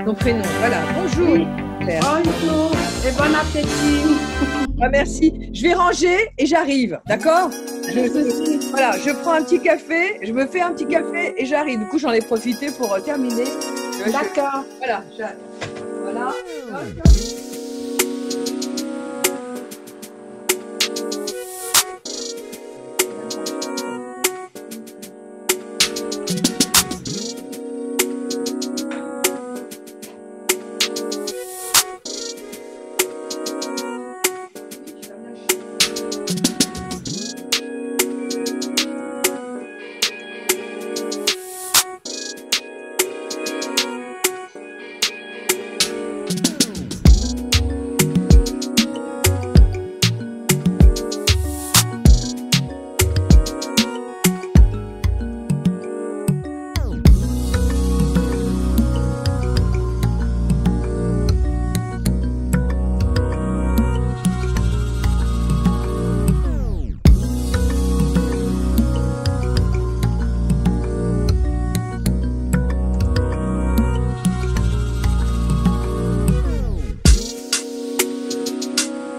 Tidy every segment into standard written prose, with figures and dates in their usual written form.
Ton prénom, voilà. Bonjour, Oui, Claire. bonjour et bon appétit. Ah, merci. Je vais ranger et j'arrive, d'accord? Pas de souci. Voilà, je prends un petit café, je me fais un petit café et j'arrive. Du coup, j'en ai profité pour terminer. D'accord. Voilà, voilà.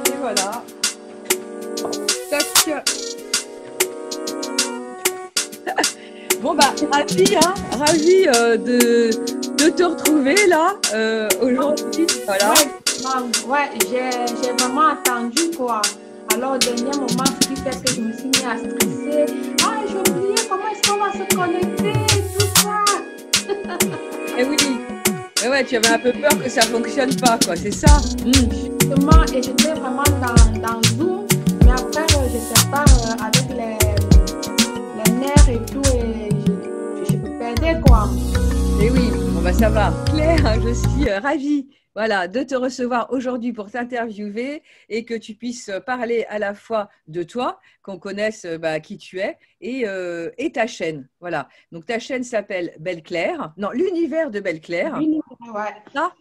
Et voilà. Tac. Bon, bah, ravi de te retrouver là aujourd'hui. Voilà. Ouais, j'ai vraiment attendu quoi. Alors au dernier moment, ce qui fait que je me suis mis à stresser. Ah, j'ai oublié comment est-ce qu'on va se connecter, tout ça. Eh oui. Mais ouais, tu avais un peu peur que ça fonctionne pas, quoi. C'est ça. Justement, et j'étais vraiment dans Zoom, mais après, je sais pas, avec les nerfs et tout, et je me perdais quoi. Eh oui, bon bah ça va. Claire, je suis ravie voilà, de te recevoir aujourd'hui pour t'interviewer et que tu puisses parler à la fois de toi, qu'on connaisse bah, qui tu es, et ta chaîne. Voilà. Donc ta chaîne s'appelle Belle Claire. Non, l'univers de Belle Claire. Ouais. Ça,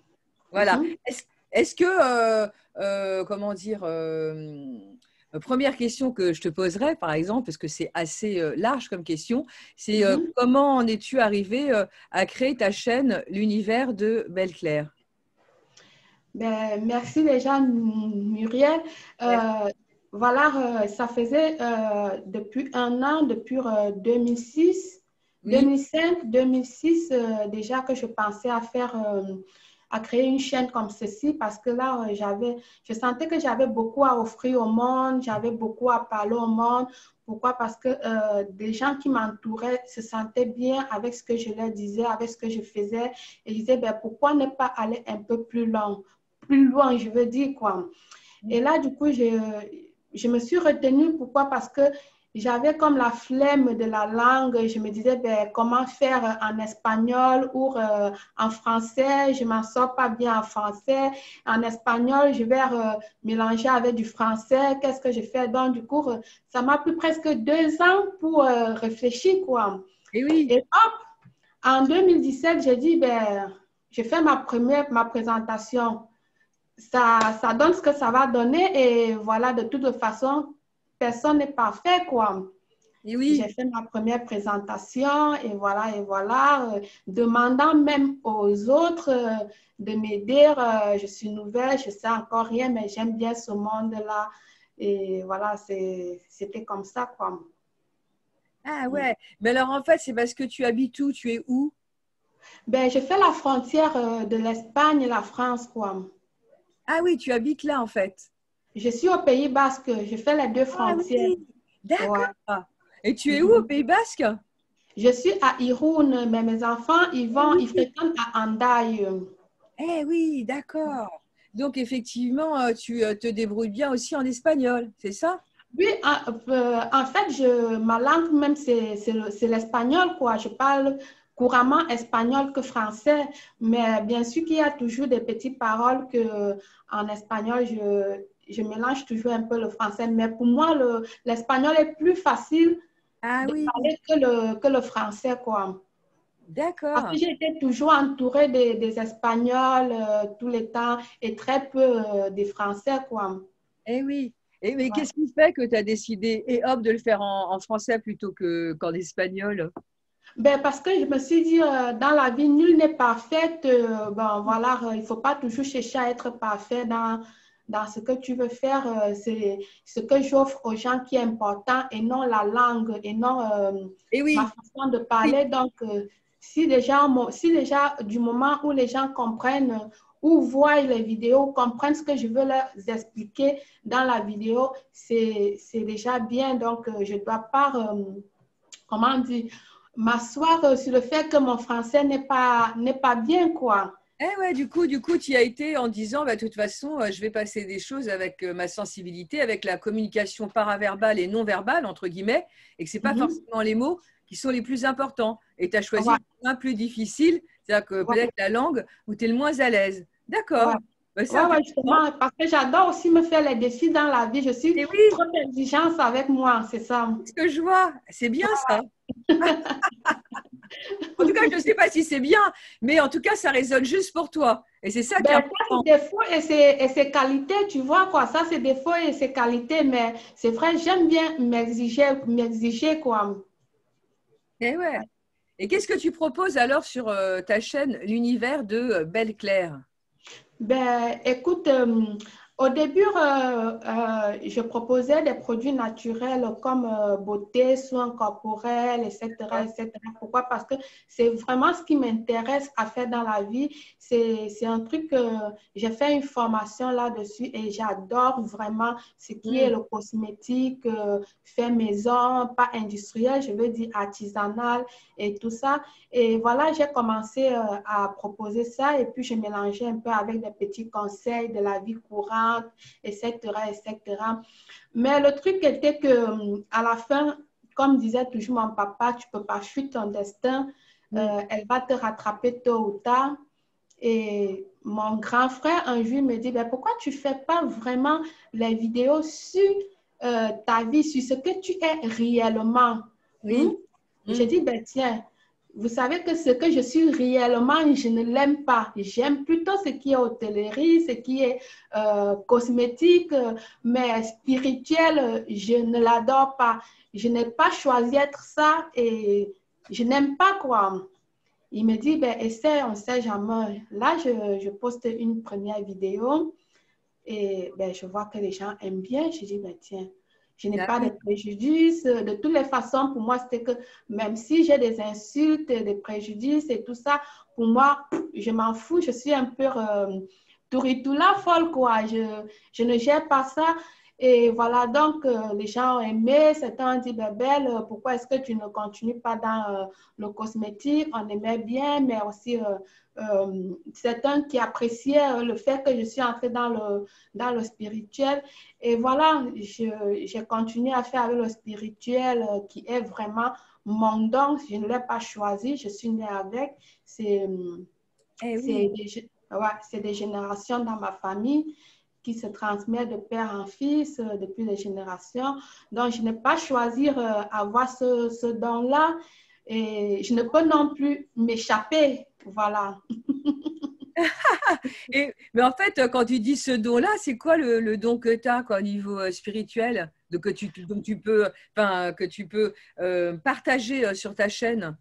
voilà. Mhm. Est-ce que, comment dire, première question que je te poserais, par exemple, parce que c'est assez large comme question, c'est Mhm. comment en es-tu arrivé à créer ta chaîne, l'univers de Belle Claire? Ben, merci déjà, Muriel. Euh, voilà, ça faisait depuis un an, depuis 2006, Oui, 2005, 2006, déjà que je pensais à faire, à créer une chaîne comme ceci parce que là, je sentais que j'avais beaucoup à offrir au monde, j'avais beaucoup à parler au monde. Pourquoi? Parce que des gens qui m'entouraient se sentaient bien avec ce que je leur disais, avec ce que je faisais et ils disaient, ben, pourquoi ne pas aller un peu plus loin, je veux dire quoi. Et là, du coup, je me suis retenue. Pourquoi? Parce que j'avais comme la flemme de la langue. Je me disais, ben, comment faire en espagnol ou en français? Je ne m'en sors pas bien en français. En espagnol, je vais mélanger avec du français. Qu'est-ce que je fais? Donc, du coup, ça m'a pris presque 2 ans pour réfléchir, quoi. et oui. Et hop, en 2017, j'ai dit, ben, j'ai fait ma présentation. Ça donne ce que ça va donner et voilà, de toute façon, personne n'est parfait, quoi. Et J'ai oui. fait ma première présentation et voilà, demandant même aux autres de m'aider. Je suis nouvelle, je ne sais encore rien, mais j'aime bien ce monde-là. Et voilà, c'était comme ça, quoi. Ah ouais. Mais alors en fait, c'est parce que tu habites où? Tu es où? Ben, je fais la frontière de l'Espagne et la France, quoi. Ah oui, tu habites là en fait. Je suis au Pays Basque, je fais les deux Ah frontières. oui, Ouais. d'accord. Et tu es où au Mhm. Pays Basque? Je suis à Irun, mais mes enfants, ils Oui. fréquentent à Andaï. Eh oui, d'accord. Donc, effectivement, tu te débrouilles bien aussi en espagnol, c'est ça? Oui, en fait, ma langue même, c'est l'espagnol, quoi. Je parle couramment espagnol que français, mais bien sûr qu'il y a toujours des petites paroles que en espagnol, je mélange toujours un peu le français. Mais pour moi, l'espagnol est plus facile Ah de oui, parler que le français, quoi. Parce que d'accord. j'ai été toujours entourée des Espagnols tout le temps et très peu des Français, quoi. Eh oui. Et, mais Ouais. qu'est-ce qui fait que tu as décidé, et hop, de le faire en français plutôt qu'en espagnol? Ben, parce que je me suis dit, dans la vie, nul n'est parfait. Ben, voilà, il ne faut pas toujours chercher à être parfait dans ce que tu veux faire. C'est ce que j'offre aux gens qui est important et non la langue et non Et ma oui, façon de oui, parler. Donc, si déjà, du moment où les gens comprennent ou voient les vidéos, comprennent ce que je veux leur expliquer dans la vidéo, c'est déjà bien. Donc, je ne dois pas, comment dire, m'asseoir sur le fait que mon français n'est pas bien, quoi. eh ouais, du coup, tu y as été en disant, bah, de toute façon, je vais passer des choses avec ma sensibilité, avec la communication paraverbale et non verbale, entre guillemets, et que ce n'est pas Mhm. forcément les mots qui sont les plus importants. Et tu as choisi Ouais, le point plus difficile, c'est-à-dire que ouais, peut-être la langue où tu es le moins à l'aise. ouais. D'accord. Bah, c'est Ouais, ouais, intéressant. justement, parce que j'adore aussi me faire les défis dans la vie. Je suis Et oui, trop exigeante avec moi, c'est ça. c'est ce que je vois, c'est bien ça. En tout cas, je ne sais pas si c'est bien, mais en tout cas, ça résonne juste pour toi. Et c'est ça qui est Ben, ça, c'est important. défauts et ses qualités, tu vois, quoi. Ça, c'est défauts et ses qualités, mais c'est vrai, j'aime bien m'exiger, quoi. Eh ouais. Et qu'est-ce que tu proposes alors sur ta chaîne, l'univers de Belle Claire? Ben, écoute, au début, je proposais des produits naturels comme beauté, soins corporels, etc., etc. Pourquoi? Parce que c'est vraiment ce qui m'intéresse à faire dans la vie. C'est un truc que j'ai fait une formation là-dessus et j'adore vraiment ce qui est Hmm. le cosmétique, fait maison, pas industriel, je veux dire artisanal et tout ça. Et voilà, j'ai commencé à proposer ça et puis je mélangeais un peu avec des petits conseils de la vie courante, etc., etc. Mais le truc était que à la fin, comme disait toujours mon papa, tu ne peux pas fuir ton destin, Hmm. elle va te rattraper tôt ou tard. Et mon grand frère, un jour, me dit, ben, pourquoi tu ne fais pas vraiment les vidéos sur ta vie, sur ce que tu es réellement? Hein? Oui. J'ai Hmm. dit, ben, tiens, vous savez que ce que je suis réellement, je ne l'aime pas. J'aime plutôt ce qui est hôtellerie, ce qui est cosmétique, mais spirituel, je ne l'adore pas. Je n'ai pas choisi être ça et je n'aime pas quoi. Il me dit, ben, essaie, on ne sait jamais. Là, je poste une première vidéo et ben, je vois que les gens aiment bien. Je dis, ben, tiens, je n'ai Ah pas de oui. préjudice. De toutes les façons, pour moi, c'était que même si j'ai des insultes, des préjudices et tout ça, pour moi, je m'en fous. Je suis un peu touritoula folle, quoi. Je ne gère pas ça. Et voilà, donc les gens ont aimé. Certains ont dit, ben, Belle, pourquoi est-ce que tu ne continues pas dans le cosmétique? On aimait bien, mais aussi certains qui appréciaient le fait que je suis entrée dans le spirituel. Et voilà, j'ai continué à faire avec le spirituel qui est vraiment mon don. Je ne l'ai pas choisi, je suis née avec. C'est Eh oui. c'est des, ouais, c'est des générations dans ma famille qui se transmettent de père en fils depuis des générations. Donc, je n'ai pas choisi avoir ce don-là et je ne peux non plus m'échapper. Voilà. Mais en fait, quand tu dis ce don-là, c'est quoi le don que tu as quoi, au niveau spirituel dont tu peux, enfin, que tu peux partager sur ta chaîne?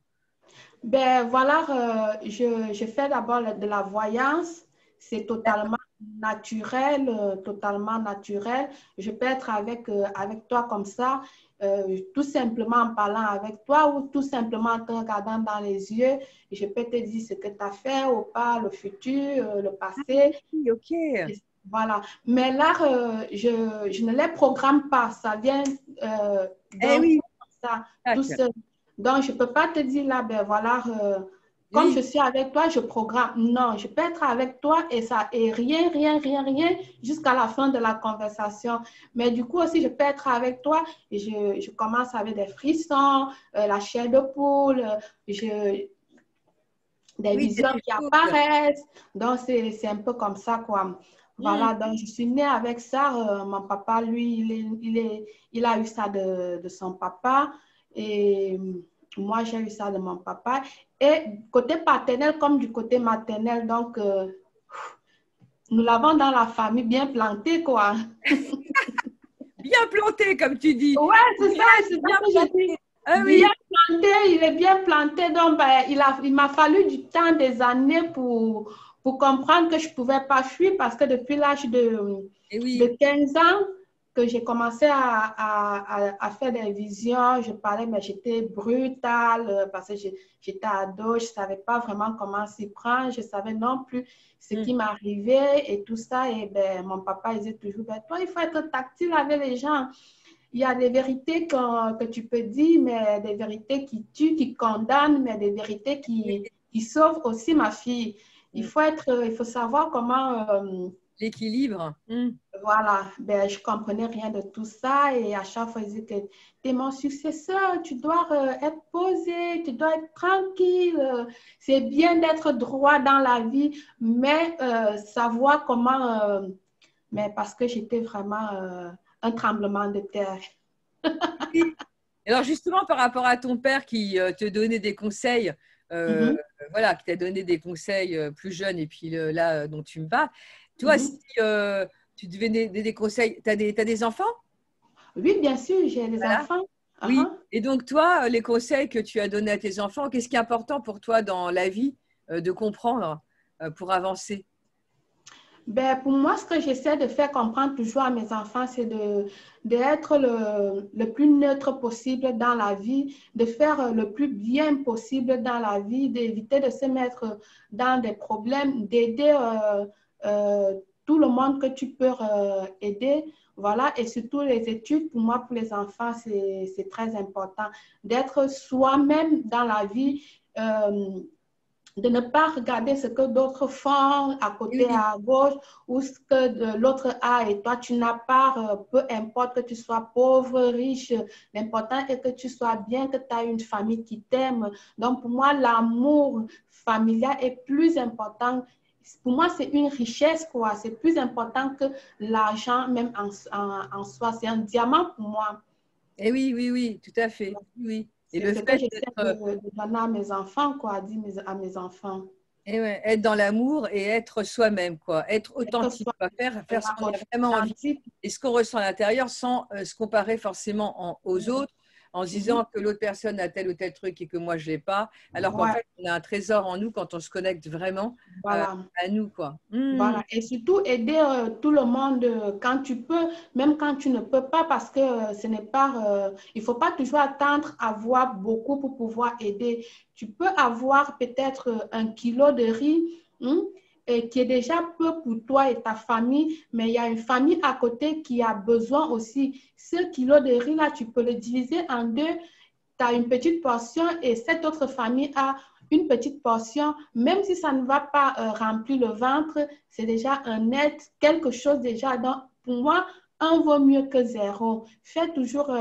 Ben voilà, je fais d'abord de la voyance. C'est totalement naturel, totalement naturel. Je peux être avec toi comme ça, tout simplement en parlant avec toi ou tout simplement en te regardant dans les yeux. Je peux te dire ce que tu as fait ou pas, le futur, le passé. Oui, ok. Voilà. Mais là, je ne les programme pas. Ça vient Eh d'un coup oui, comme ça, tout tac. seul. Donc, je ne peux pas te dire là, ben voilà, comme je Oui, suis avec toi, je programme. Non, je peux être avec toi et ça, et rien, rien, rien, rien, jusqu'à la fin de la conversation. Mais du coup aussi, je peux être avec toi et je commence avec des frissons, la chair de poule, des oui, c'est visions des qui choses. apparaissent. Donc, c'est un peu comme ça, quoi. Hmm. Voilà, donc je suis née avec ça. Mon papa, lui, il a eu ça de son papa et moi, j'ai eu ça de mon papa. Et côté paternel comme du côté maternel, donc nous l'avons dans la famille bien planté, quoi. Bien planté, comme tu dis. Ouais, Le c'est ça village est bien que j'ai dit. planté. Ah Bien oui, planté, il l'ai bien planté. Donc, ben, il m'a fallu du temps, des années pour comprendre que je ne pouvais pas fuir parce que depuis l'âge de 15 ans, que j'ai commencé à faire des visions, je parlais, mais j'étais brutale parce que j'étais ado, je ne savais pas vraiment comment s'y prendre, je ne savais non plus ce qui m'arrivait et tout ça. Et ben, mon papa disait toujours, ben, toi, il faut être tactile avec les gens. Il y a des vérités que tu peux dire, mais des vérités qui tuent, qui condamnent, mais des vérités qui sauvent aussi, ma fille. Il faut savoir comment... l'équilibre. Voilà, ben, je ne comprenais rien de tout ça et à chaque fois, ils disaient que tu es mon successeur, tu dois être posé, tu dois être tranquille. C'est bien d'être droit dans la vie, mais savoir comment... mais parce que j'étais vraiment un tremblement de terre. Alors justement, par rapport à ton père qui te donnait des conseils, voilà, qui t'a donné des conseils plus jeune et puis là dont tu me parles, toi, si tu devais donner des conseils, tu as des enfants? Oui, bien sûr, j'ai des enfants. Oui. Et donc toi, les conseils que tu as donnés à tes enfants, qu'est-ce qui est important pour toi dans la vie de comprendre pour avancer? Ben, pour moi, ce que j'essaie de faire comprendre toujours à mes enfants, c'est d'être le plus neutre possible dans la vie, de faire le plus bien possible dans la vie, d'éviter de se mettre dans des problèmes, d'aider tout le monde que tu peux aider. Voilà, et surtout les études, pour moi, pour les enfants, c'est très important d'être soi-même dans la vie. De ne pas regarder ce que d'autres font à côté, à gauche, ou ce que l'autre a et toi, tu n'as pas, peu importe que tu sois pauvre, riche, l'important est que tu sois bien, que tu as une famille qui t'aime. Donc, pour moi, l'amour familial est plus important. Pour moi, c'est une richesse, quoi. C'est plus important que l'argent, même en soi. C'est un diamant pour moi. Eh oui, tout à fait. Oui. Et le fait que j'essaie de donner à mes enfants, quoi, dire à mes enfants. Et ouais, être dans l'amour et être soi-même, quoi. Être authentique, faire ce qu'on a vraiment envie et ce qu'on ressent à l'intérieur sans se comparer forcément aux autres, en se disant que l'autre personne a tel ou tel truc et que moi je l'ai pas. Alors qu'en fait, on a un trésor en nous quand on se connecte vraiment à nous, quoi. Voilà. Et surtout aider tout le monde quand tu peux, même quand tu ne peux pas, parce que ce n'est pas, il faut pas toujours attendre à avoir beaucoup pour pouvoir aider. Tu peux avoir peut-être 1 kilo de riz et qui est déjà peu pour toi et ta famille, mais il y a une famille à côté qui a besoin aussi. Ce kilo de riz-là, tu peux le diviser en deux. Tu as une petite portion et cette autre famille a une petite portion, même si ça ne va pas remplir le ventre, c'est déjà un aide, quelque chose déjà. Donc, pour moi, un vaut mieux que zéro. Fais toujours,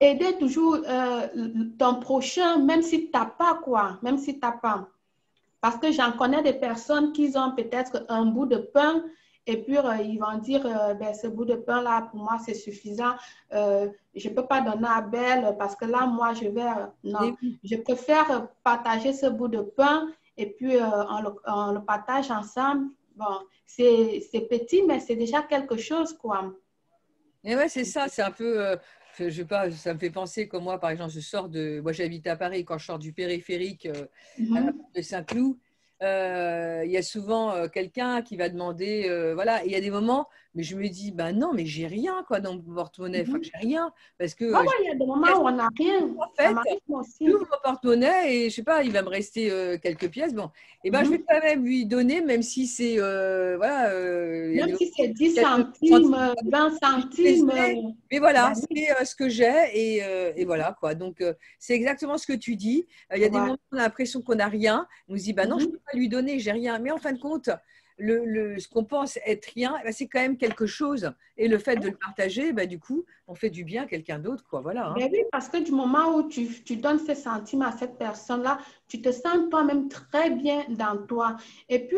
aider toujours ton prochain, même si tu n'as pas quoi, même si tu n'as pas. Parce que j'en connais des personnes qui ont peut-être un bout de pain et puis ils vont dire, ben, ce bout de pain-là, pour moi, c'est suffisant. Je ne peux pas donner à Belle parce que là, moi, je vais... non, je préfère partager ce bout de pain et puis on le partage ensemble. Bon, c'est petit, mais c'est déjà quelque chose, quoi. Et ouais, c'est ça, c'est un peu... je sais pas, ça me fait penser comme moi, par exemple, moi j'habite à Paris, quand je sors du périphérique à la porte de Saint-Cloud, il y a souvent quelqu'un qui va demander, voilà, il y a des moments, mais je me dis, ben non, mais j'ai rien quoi dans mon porte-monnaie, enfin, j'ai rien, parce que il y a des moments où on n'a rien. En fait, j'ouvre mon porte-monnaie et je sais pas, il va me rester quelques pièces, bon, et ben je vais quand même lui donner, même si c'est, voilà, même si c'est 10 centimes, 20 centimes. Mais voilà, c'est ce que j'ai et voilà quoi. Donc, c'est exactement ce que tu dis. Il y a des moments où on a l'impression qu'on n'a rien. On nous dit, bah non, je ne peux pas lui donner, j'ai rien. Mais en fin de compte, ce qu'on pense être rien, c'est quand même quelque chose. Et le fait de le partager, du coup, on fait du bien à quelqu'un d'autre, quoi. Voilà. Ben oui, parce que du moment où tu donnes ces centimes à cette personne-là, tu te sens toi-même très bien dans toi. Et puis,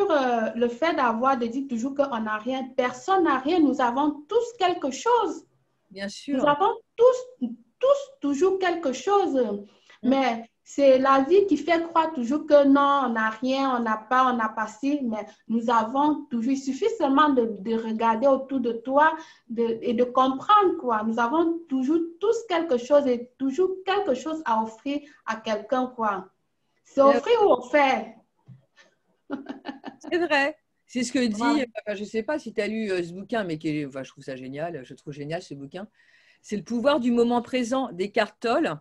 le fait d'avoir de dire toujours qu'on n'a rien, personne n'a rien, nous avons tous quelque chose. Bien sûr. Nous avons tous toujours quelque chose. Mais c'est la vie qui fait croire toujours que non, on n'a rien, on n'a pas ci, mais nous avons toujours, il suffit seulement de regarder autour de toi et de comprendre quoi. Nous avons toujours tous quelque chose et toujours quelque chose à offrir à quelqu'un quoi. C'est offrir ou offert. C'est vrai. C'est ce que dit, Voilà. enfin, je ne sais pas si tu as lu ce bouquin, mais enfin, je trouve ça génial, je trouve génial ce bouquin. C'est Le pouvoir du moment présent d'Eckhart Tolle.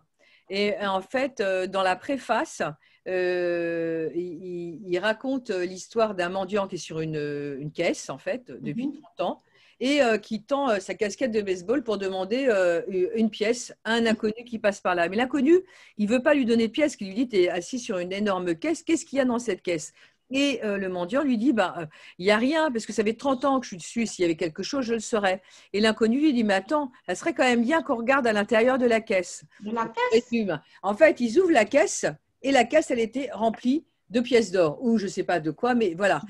Et en fait, dans la préface, il raconte l'histoire d'un mendiant qui est sur une caisse, en fait, depuis 30 ans, et qui tend sa casquette de baseball pour demander une pièce à un inconnu qui passe par là. Mais l'inconnu, il ne veut pas lui donner de pièce, il lui dit, tu es assis sur une énorme caisse, qu'est-ce qu'il y a dans cette caisse? Et le mendiant lui dit, il n'y a rien, parce que ça fait 30 ans que je suis dessus, s'il y avait quelque chose, je le saurais. Et l'inconnu lui dit, mais attends, ça serait quand même bien qu'on regarde à l'intérieur de la caisse. De la caisse? En fait, ils ouvrent la caisse, et la caisse, elle était remplie de pièces d'or, ou je ne sais pas de quoi, mais voilà.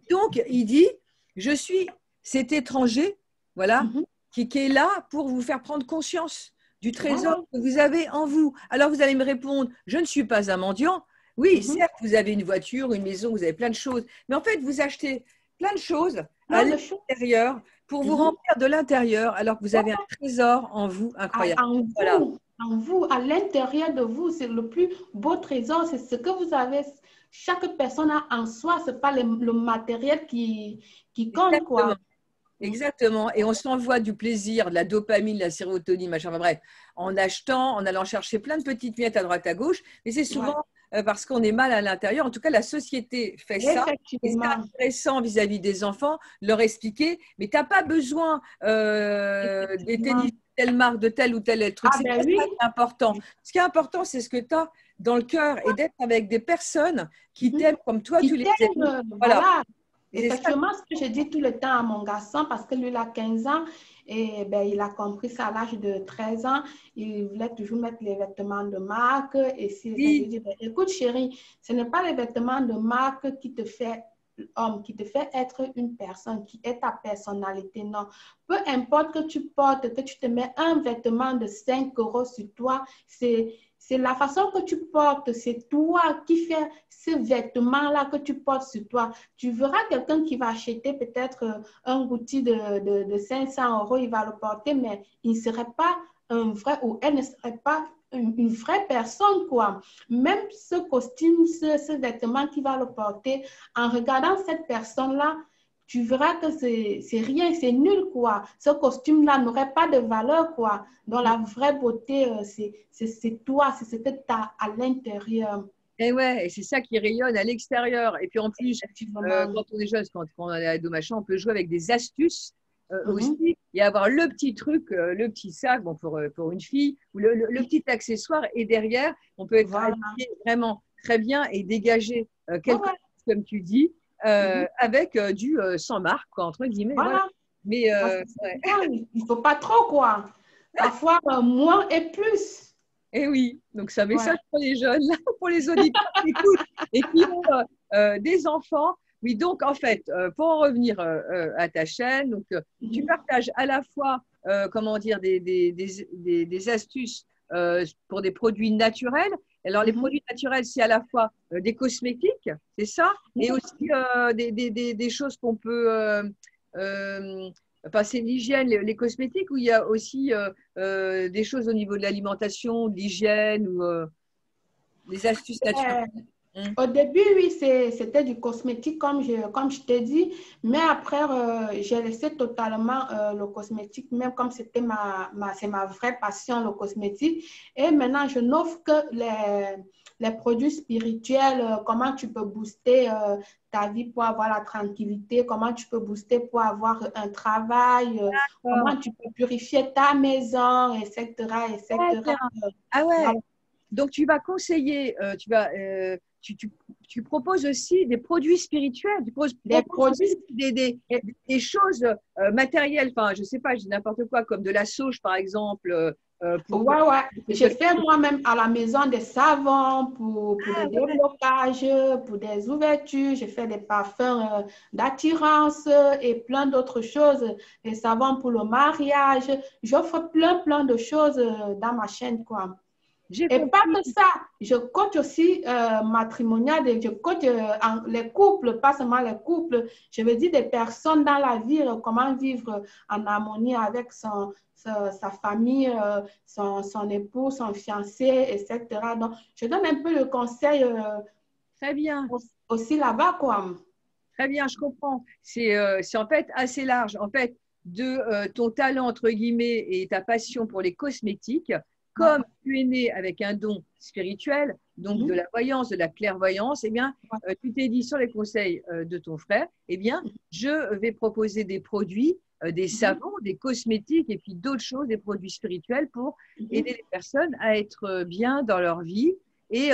Donc, il dit, je suis cet étranger, voilà, qui est là pour vous faire prendre conscience du trésor que vous avez en vous. Alors, vous allez me répondre, je ne suis pas un mendiant. Oui, certes, vous avez une voiture, une maison, vous avez plein de choses. Mais en fait, vous achetez plein de choses à l'extérieur pour vous remplir de l'intérieur, alors que vous avez un trésor en vous incroyable. En vous, à l'intérieur de vous, c'est le plus beau trésor. C'est ce que vous avez. Chaque personne a en soi. Ce n'est pas le matériel qui compte, quoi. Exactement. Et on s'envoie du plaisir, de la dopamine, de la sérotonine, machin, enfin, bref, en achetant, en allant chercher plein de petites miettes à droite à gauche. Mais c'est souvent parce qu'on est mal à l'intérieur. En tout cas, la société fait ça. Et c'est intéressant vis-à-vis des enfants, leur expliquer, mais tu n'as pas besoin des tennis de telle marque, de tel ou tel truc. C'est pas ça qui est important. Ce qui est important, c'est ce que tu as dans le cœur et d'être avec des personnes qui t'aiment comme toi, tu les aimes. Voilà. Effectivement, ce que je dis tout le temps à mon garçon, parce que lui, il a 15 ans, et ben, il a compris ça à l'âge de 13 ans. Il voulait toujours mettre les vêtements de marque. Et si je lui dis, ben, écoute chérie, ce n'est pas les vêtements de marque qui te fait homme, qui te fait être une personne, qui est ta personnalité, non. Peu importe que tu portes, que tu te mets un vêtement de 5 € sur toi, c'est la façon que tu portes, c'est toi qui fais ce vêtement-là que tu portes sur toi. Tu verras quelqu'un qui va acheter peut-être un outil de 500 €, il va le porter, mais il ne serait pas un vrai, ou elle ne serait pas une vraie personne, quoi. Même ce costume, ce vêtement qui va le porter, en regardant cette personne-là, tu verras que c'est rien, c'est nul, quoi. Ce costume-là n'aurait pas de valeur, quoi. Donc, la vraie beauté, c'est toi, c'est ce que tu as à l'intérieur. Et ouais, et c'est ça qui rayonne à l'extérieur. Et puis en plus, quand on est jeune, quand on est ado, machin, on peut jouer avec des astuces aussi et avoir le petit truc, le petit sac bon, pour une fille, ou le petit accessoire. Et derrière, on peut être habillé vraiment très bien et dégager quelque chose, comme tu dis, avec du sans marque, quoi, entre guillemets. Voilà. Mais il ne faut pas trop, quoi. Parfois, moins et plus. Et oui, donc c'est un message pour les jeunes, là, pour les auditeurs qui écoutent et qui ont des enfants. Oui, donc en fait, pour en revenir à ta chaîne, donc, tu partages à la fois comment dire, des astuces pour des produits naturels. Alors, les produits naturels, c'est à la fois des cosmétiques, c'est ça, et aussi des choses qu'on peut passer l'hygiène, les cosmétiques, ou il y a aussi des choses au niveau de l'alimentation, de l'hygiène, ou des astuces naturelles. Au début, oui, c'était du cosmétique, comme je t'ai dit, mais après, j'ai laissé totalement le cosmétique, même comme c'était c'est ma vraie passion, le cosmétique. Et maintenant, je n'offre que les produits spirituels, comment tu peux booster ta vie pour avoir la tranquillité, comment tu peux booster pour avoir un travail, comment tu peux purifier ta maison, etc., etc. Ah ouais. Voilà. Donc, tu vas conseiller, tu proposes aussi des produits spirituels, tu proposes des choses matérielles, enfin, je ne sais pas, je dis n'importe quoi, comme de la sauge, par exemple. J'ai fait moi-même à la maison des savons pour des déblocages, pour des ouvertures. J'ai fait des parfums d'attirance et plein d'autres choses. Des savons pour le mariage. J'offre plein de choses dans ma chaîne, quoi. J'ai Et pas compris. que ça, je coach aussi matrimonial, et je coach les couples, pas seulement les couples. Je veux dire des personnes dans la vie, comment vivre en harmonie avec sa famille, son époux, son fiancé, etc. Donc, je donne un peu le conseil Très bien. aussi là-bas, quoi. Très bien, je comprends. C'est en fait assez large. En fait, de ton talent, entre guillemets, et ta passion pour les cosmétiques, Ouais. comme tu es né avec un don spirituel, donc de la voyance, de la clairvoyance, eh bien, tu t'es dit sur les conseils de ton frère, eh bien, je vais proposer des produits, des savons, des cosmétiques et puis d'autres choses, des produits spirituels pour aider les personnes à être bien dans leur vie. Et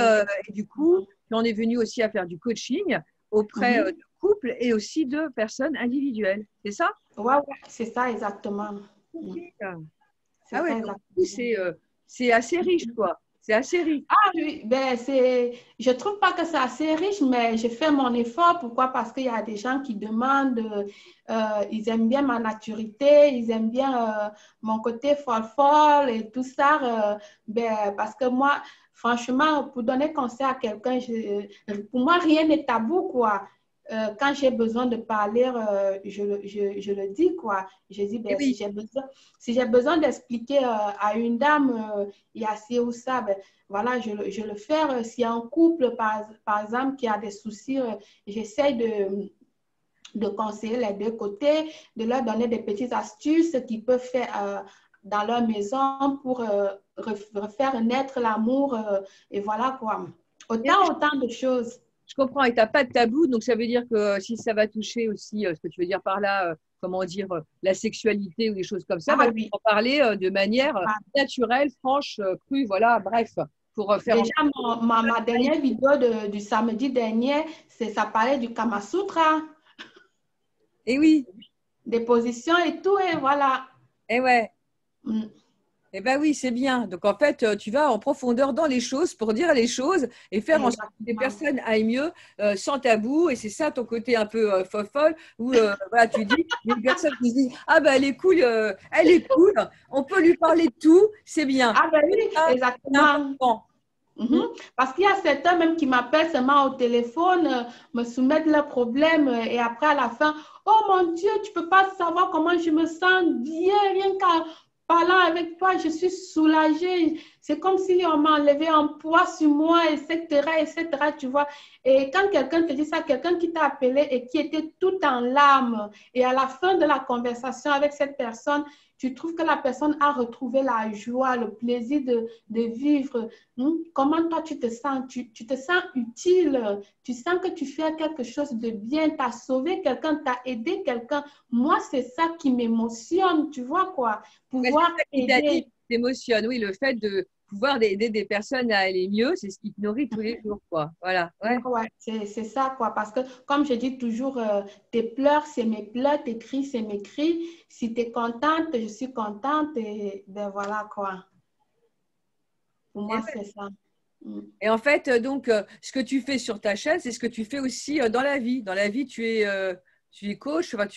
du coup, tu en es venu aussi à faire du coaching auprès de couples et aussi de personnes individuelles. C'est ça? Ouais, c'est ça exactement. Ah ouais, donc c'est assez riche, quoi. C'est assez riche. Ah oui, ben je trouve pas que c'est assez riche, mais je fais mon effort. Pourquoi? Parce qu'il y a des gens qui demandent, ils aiment bien ma maturité, ils aiment bien mon côté folle et tout ça. Parce que moi, franchement, pour donner conseil à quelqu'un, pour moi, rien n'est tabou, quoi. Quand j'ai besoin de parler, je le dis, quoi. Je dis, ben, Oui. si j'ai besoin d'expliquer à une dame, il y a ci ou ça, ben, voilà, je le fais. S'il y a un couple, par exemple, qui a des soucis, j'essaie de conseiller les deux côtés, de leur donner des petites astuces qu'ils peuvent faire dans leur maison pour refaire naître l'amour. Et voilà quoi. Autant de choses. Je comprends. Et tu n'as pas de tabou, donc ça veut dire que si ça va toucher aussi, ce que tu veux dire par là, comment dire, la sexualité ou des choses comme ça, Ah, tu en parler de manière naturelle, franche, crue, voilà, bref. Pour faire déjà, ma dernière vidéo du samedi dernier, ça parlait du Kama Sutra. Et oui. Des positions et tout, et voilà. Et ouais. Eh bien oui, c'est bien. Donc en fait, tu vas en profondeur dans les choses pour dire les choses et faire en sorte que les personnes aillent mieux sans tabou. Et c'est ça ton côté un peu folle où voilà, tu dis, les personnes qui se disent ah ben elle est cool, on peut lui parler de tout, c'est bien. Ah ben oui, exactement. Parce qu'il y a certains même qui m'appellent seulement au téléphone, me soumettent leurs problèmes et après à la fin, oh mon Dieu, tu ne peux pas savoir comment je me sens bien, rien qu'en parlant avec toi, je suis soulagée. C'est comme si on m'a enlevé un poids sur moi, etc., tu vois. Et quand quelqu'un te dit ça, quelqu'un qui t'a appelé et qui était tout en larmes, et à la fin de la conversation avec cette personne, tu trouves que la personne a retrouvé la joie, le plaisir de vivre. Comment toi tu te sens? Tu te sens utile, tu sens que tu fais quelque chose de bien, tu as sauvé quelqu'un, tu as aidé quelqu'un. Moi, c'est ça qui m'émotionne, tu vois quoi? Pouvoir aider. T'émotionne, oui, le fait de pouvoir aider des personnes à aller mieux, c'est ce qui te nourrit tous les jours, quoi. Voilà. Ouais, c'est ça, quoi. Parce que, comme je dis toujours, tes pleurs, c'est mes pleurs, tes cris, c'est mes cris. Si tu es contente, je suis contente. Et ben voilà, quoi. Pour moi, c'est ça. Et en fait, donc, ce que tu fais sur ta chaîne, c'est ce que tu fais aussi dans la vie. Dans la vie, tu es coach, enfin,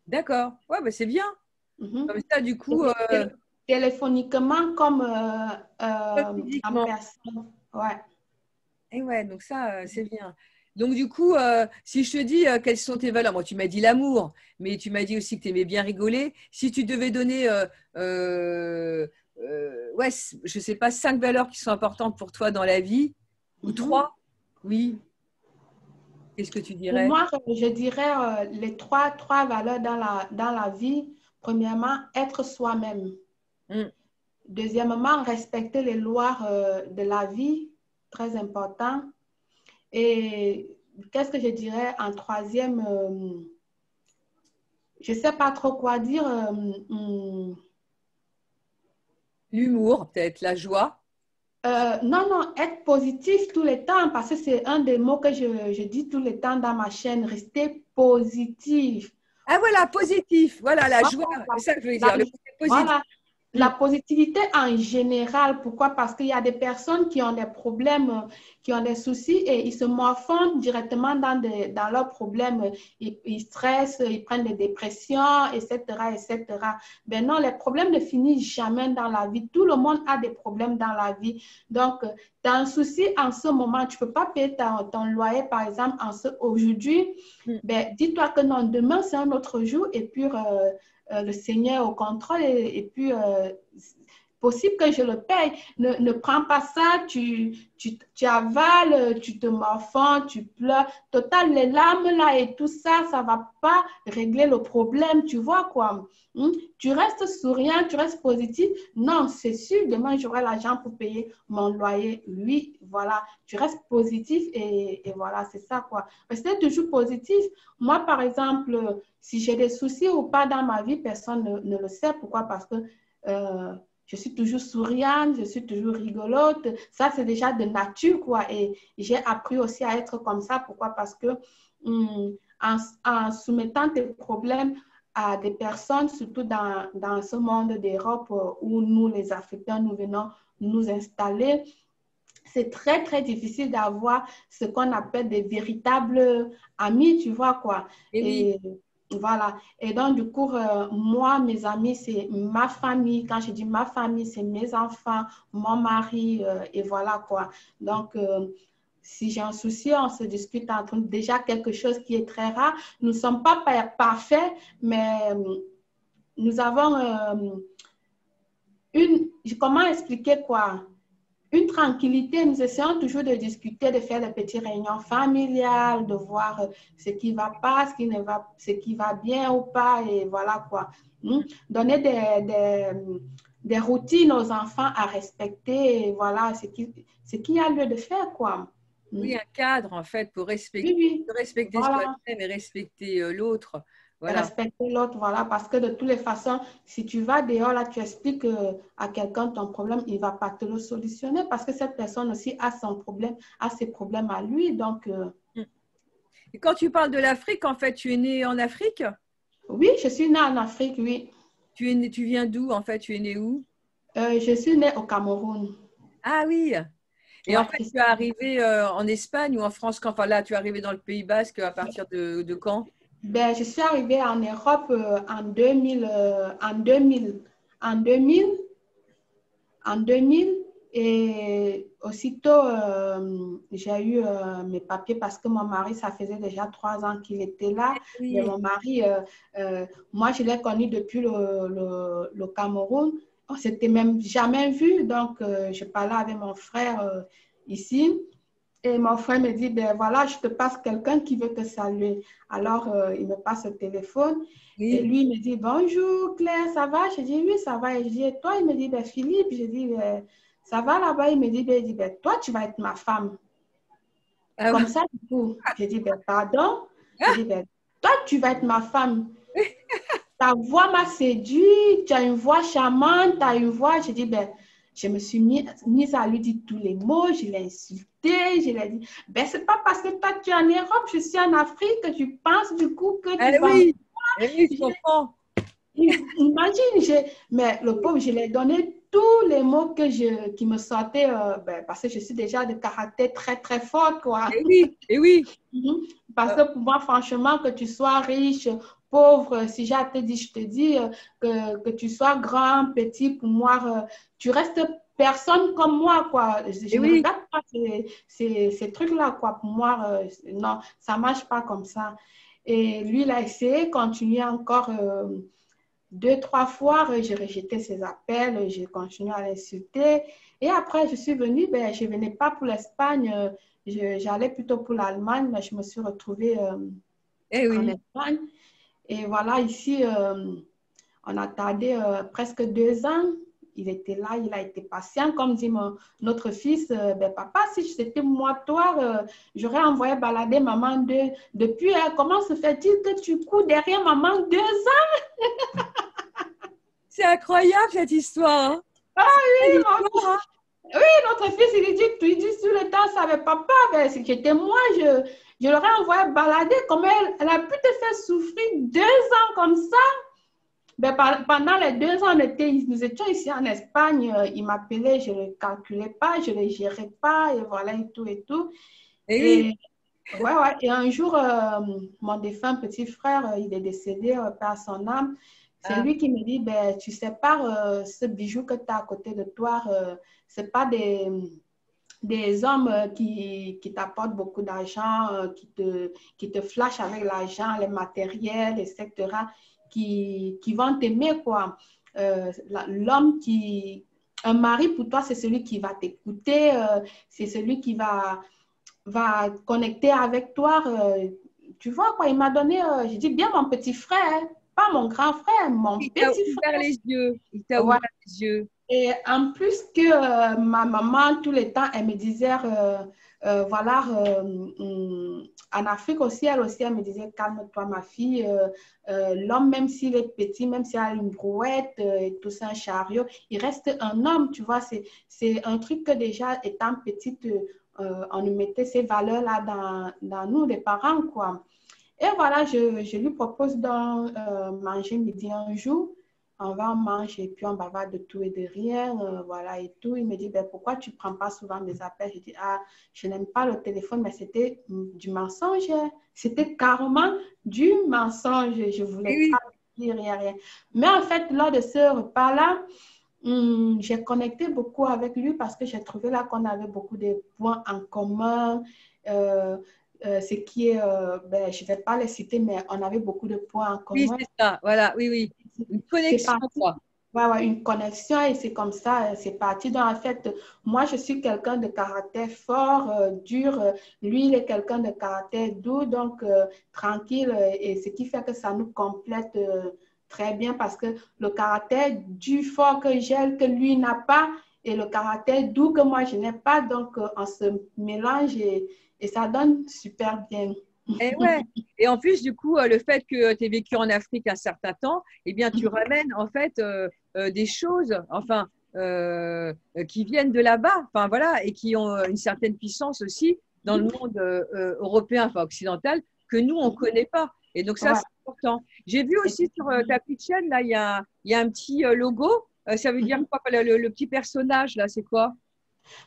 D'accord. Ouais, bah, c'est bien. Comme ça, du coup… téléphoniquement comme physiquement. en personne. Ouais. Et ouais, donc ça, c'est bien. Donc, du coup, si je te dis quelles sont tes valeurs, moi, tu m'as dit l'amour, mais tu m'as dit aussi que tu aimais bien rigoler. Si tu devais donner, ouais, je ne sais pas, 5 valeurs qui sont importantes pour toi dans la vie, ou 3, oui, qu'est-ce que tu dirais? Pour moi, je dirais les trois valeurs dans la vie. Premièrement, être soi-même. Deuxièmement, respecter les lois de la vie, très important. Et qu'est-ce que je dirais en troisième? Je ne sais pas trop quoi dire. L'humour, peut-être, la joie. Non, être positif tout le temps, parce que c'est un des mots que je dis tout le temps dans ma chaîne, rester positif. Ah voilà, positif, voilà, la joie, c'est ça que je voulais dire, le côté positif. Voilà, La positivité en général, pourquoi? Parce qu'il y a des personnes qui ont des problèmes, qui ont des soucis et ils se morfondent directement dans leurs problèmes. Ils stressent, ils prennent des dépressions, etc., etc. Ben non, les problèmes ne finissent jamais dans la vie. Tout le monde a des problèmes dans la vie. Donc, tu as un souci en ce moment, tu ne peux pas payer ton loyer, par exemple, aujourd'hui. Ben, dis-toi que non, demain, c'est un autre jour et puis le Seigneur au contrôle et puis possible que je le paye. Ne prends pas ça, tu avales, tu te morfonds, tu pleures. Total, les larmes là et tout ça, ça ne va pas régler le problème, tu vois quoi. Tu restes souriant, tu restes positif. Non, c'est sûr, demain j'aurai l'argent pour payer mon loyer. Oui, voilà, tu restes positif et voilà, c'est ça quoi. Restez toujours positif. Moi, par exemple, si j'ai des soucis ou pas dans ma vie, personne ne le sait. Pourquoi? Parce que je suis toujours souriante, je suis toujours rigolote. Ça, c'est déjà de nature, quoi. Et j'ai appris aussi à être comme ça. Pourquoi? Parce que en soumettant tes problèmes à des personnes, surtout dans ce monde d'Europe où nous, les Africains, nous venons nous installer, c'est très, très difficile d'avoir ce qu'on appelle des véritables amis, tu vois, quoi. Et oui. Voilà. Et donc, du coup, moi, mes amis, c'est ma famille. Quand je dis ma famille, c'est mes enfants, mon mari, et voilà quoi. Donc, si j'ai un souci, on se discute entre nous. Déjà, quelque chose qui est très rare. Nous ne sommes pas parfaits, mais nous avons comment expliquer quoi? Une tranquillité, nous essayons toujours de discuter, de faire des petites réunions familiales, de voir ce qui va pas, ce qui va bien ou pas, et voilà quoi. Donner des routines aux enfants à respecter, et voilà ce qu'il y a lieu de faire, quoi. Oui, un cadre en fait pour Oui, respecter voilà. soi-même et respecter l'autre. Voilà. Respecter l'autre, voilà, parce que de toutes les façons, si tu vas dehors, là, tu expliques à quelqu'un ton problème, il ne va pas te le solutionner parce que cette personne aussi a son problème, a ses problèmes à lui. Donc, Et quand tu parles de l'Afrique, en fait, tu es né en Afrique? Oui, je suis née en Afrique, oui. Tu viens d'où, en fait? Tu es né où? Je suis née au Cameroun. Ah oui. Et Ouais, en fait, tu es arrivé en Espagne ou en France? Enfin là, tu es arrivé dans le Pays Basque à partir de quand? Ben, je suis arrivée en Europe en 2000, en 2000, en 2000 et aussitôt j'ai eu mes papiers parce que mon mari, ça faisait déjà 3 ans qu'il était là. Mais Oui. mon mari, moi, je l'ai connu depuis le Cameroun. On s'était même jamais vu. Donc, je parlais avec mon frère ici. Et mon frère me dit, ben voilà, je te passe quelqu'un qui veut te saluer. Alors, il me passe le téléphone. Et Oui. lui, il me dit, bonjour Claire, ça va? Je dis, oui, ça va. Et je dis, et toi? Il me dit, ben Philippe. Je dis, ben, ça va là-bas? Il me dit, ben, toi, tu vas être ma femme. Ah, Comme ça, du coup, je dis, ben pardon. Je dis, ben, toi, tu vas être ma femme. Ta voix m'a séduit, tu as une voix charmante, tu as une voix. Je dis, ben, je me suis mise à lui dire tous les mots, je l'ai insulté, je lui ai dit, ben, c'est pas parce que toi, tu es en Europe, je suis en Afrique, que tu penses du coup que tu vas me oui. voir. Oui, je comprends. Imagine, mais le pauvre, je lui ai donné tous les mots qui me sortaient, ben, parce que je suis déjà de caractère très, très fort, quoi. Et oui, et oui. Parce que pour moi, franchement, que tu sois riche, pauvre, si j'ai à te dire, je te dis que tu sois grand, petit, pour moi, tu restes personne comme moi, quoi. Je ne regarde pas ces trucs-là, quoi. Pour moi, non, ça ne marche pas comme ça. Et lui, il a essayé, continué encore 2, 3 fois, j'ai rejeté ses appels, j'ai continué à l'insulter. Et après, je suis venue, ben, je ne venais pas pour l'Espagne, j'allais plutôt pour l'Allemagne, mais je me suis retrouvée Eh en oui. Espagne. Et voilà, ici, on a tardé presque 2 ans. Il était là, il a été patient. Comme dit notre fils, ben, papa, si c'était moi, toi, j'aurais envoyé balader maman depuis. Comment se fait-il que tu cours derrière maman 2 ans? C'est incroyable cette histoire. Hein. Ah oui, Histoire, hein. oui, notre fils, il dit tout le temps, ça ne papa, ben, si c'était moi, je l'aurais envoyé balader. Comment elle a pu te faire souffrir 2 ans comme ça? Ben, pendant les 2 ans, nous étions ici en Espagne. Il m'appelait, je ne calculais pas, je ne le gérais pas, et voilà, et tout, et tout. Et Et, oui. ouais. Et un jour, mon défunt petit frère, il est décédé, par son âme. C'est Ah, lui qui me dit, ben, tu sépares ce bijou que tu as à côté de toi. Ce n'est pas des hommes qui t'apportent beaucoup d'argent, qui te flashent avec l'argent, les matériels, etc., qui vont t'aimer, quoi. L'homme un mari pour toi, c'est celui qui va t'écouter, c'est celui qui va connecter avec toi. Tu vois, quoi, il m'a donné, je dis bien mon petit frère, pas mon grand frère, mon il t'a petit ouvert les yeux. Il t'a frère. Ouais. ouvert les yeux. Et en plus que ma maman, tout le temps, elle me disait, voilà, en Afrique aussi, elle me disait, calme-toi, ma fille. L'homme, même s'il est petit, même s'il a une brouette et tout ça, un chariot, il reste un homme, tu vois. C'est un truc que déjà, étant petite, on nous mettait ces valeurs-là dans nous, les parents, quoi. Et voilà, je lui propose de manger midi un jour. On va en manger et puis on bavarde de tout et de rien, voilà et tout. Il me dit, ben, pourquoi tu ne prends pas souvent mes appels? Je dis, ah, je n'aime pas le téléphone, mais c'était du mensonge. C'était carrément du mensonge. Je ne voulais Oui, pas dire rien. Mais en fait, lors de ce repas-là, j'ai connecté beaucoup avec lui parce que j'ai trouvé là qu'on avait beaucoup de points en commun. Ce qui est, ben, je ne vais pas les citer, mais on avait beaucoup de points en oui, commun. c'est ça. Voilà, oui, oui. Une C'est connexion, parti, quoi. ouais, une connexion et c'est comme ça, c'est parti. Donc, en fait, moi, je suis quelqu'un de caractère fort, dur. Lui, il est quelqu'un de caractère doux, donc tranquille. Et ce qui fait que ça nous complète très bien parce que le caractère dur, fort que j'ai, que lui n'a pas, et le caractère doux que moi, je n'ai pas. Donc, on se mélange et ça donne super bien. Et ouais. Et en plus, du coup, le fait que tu aies vécu en Afrique un certain temps, eh bien, tu ramènes en fait des choses, enfin, qui viennent de là-bas, enfin voilà, et qui ont une certaine puissance aussi dans le monde européen, enfin occidental, que nous on connaît pas. Et donc ça, Ouais. c'est important. J'ai vu aussi sur ta petite chaîne là, il y a un petit logo. Ça veut dire quoi, le petit personnage là, c'est quoi?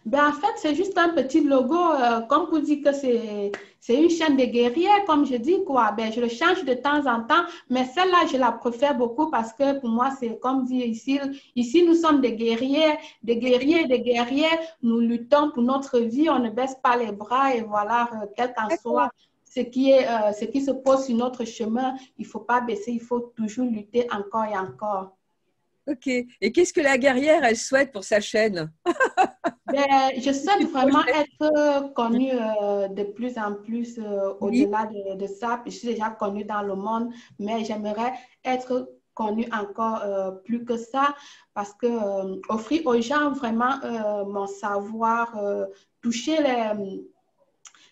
Ben, en fait, c'est juste un petit logo, comme vous dites que c'est une chaîne de guerriers, comme je dis, quoi. Ben, je le change de temps en temps, mais celle-là, je la préfère beaucoup parce que pour moi, c'est comme dit ici, nous sommes des guerriers, des guerriers, des guerriers. Nous luttons pour notre vie, on ne baisse pas les bras et voilà, quel qu'en soit D'accord. ce qui se pose sur notre chemin, il ne faut pas baisser, il faut toujours lutter encore et encore. Ok. Et qu'est-ce que la guerrière, elle souhaite pour sa chaîne? Ben, je souhaite vraiment être connue de plus en plus Oui. au-delà de ça. Je suis déjà connue dans le monde, mais j'aimerais être connue encore plus que ça parce que offrir aux gens vraiment mon savoir, toucher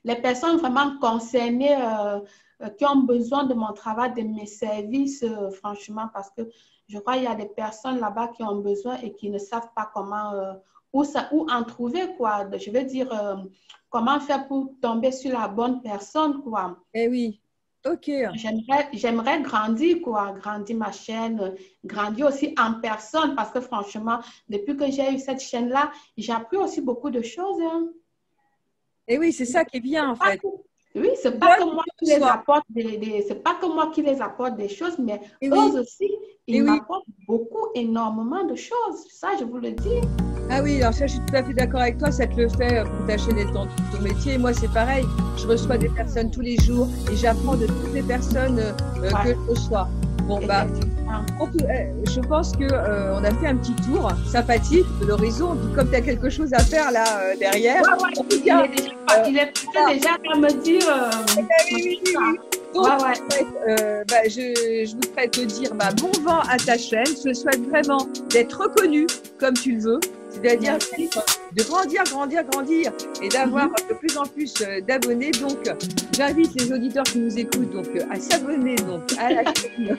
les personnes vraiment concernées qui ont besoin de mon travail, de mes services, franchement, parce que je crois qu'il y a des personnes là-bas qui ont besoin et qui ne savent pas comment, où en trouver, quoi. Je veux dire, comment faire pour tomber sur la bonne personne, quoi. Eh oui. Ok. J'aimerais grandir, quoi, grandir ma chaîne, grandir aussi en personne, parce que franchement, depuis que j'ai eu cette chaîne-là, j'ai appris aussi beaucoup de choses, hein. Et oui, c'est ça qui est bien en fait. Oui, c'est pas que moi qui les apporte c'est pas que moi qui les apporte des choses, mais Et oui. eux aussi, Et ils oui. m'apportent beaucoup, énormément de choses. Ça, je vous le dis. Ah oui, alors ça, je suis tout à fait d'accord avec toi. Ça te le fait pour ta chaîne et ton métier. Moi, c'est pareil. Je reçois des personnes tous les jours et j'apprends de toutes les personnes que je reçois. Bon, bah, je pense qu'on a fait un petit tour sympathique de l'horizon. Puis comme tu as quelque chose à faire là derrière, en tout cas, il est déjà à me dire. Oui. Donc, je voudrais te dire bon vent à ta chaîne. Je te souhaite vraiment d'être reconnue comme tu le veux. C'est-à-dire de grandir et d'avoir de plus en plus d'abonnés. Donc, j'invite les auditeurs qui nous écoutent à s'abonner à la chaîne.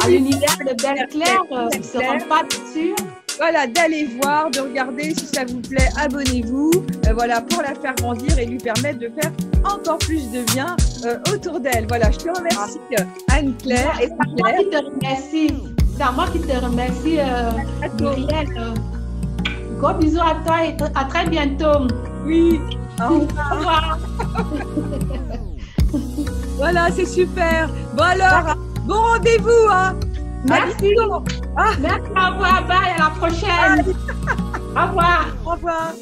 À l'univers de Belle Claire, ils ne seront pas dessus. Voilà, d'aller voir, de regarder si ça vous plaît, abonnez-vous, voilà, pour la faire grandir et lui permettre de faire encore plus de bien autour d'elle. Voilà, je te remercie Anne-Claire et Claire. Moi qui te remercie. C'est à moi qui te remercie, D'accord. Muriel. Gros bisous à toi et à très bientôt. Oui. Au Au revoir. revoir. Voilà, c'est super. Bon alors, bon rendez-vous, hein. À Merci. bientôt. Ah, Merci, au revoir. Bye, à la prochaine. Au revoir. au revoir.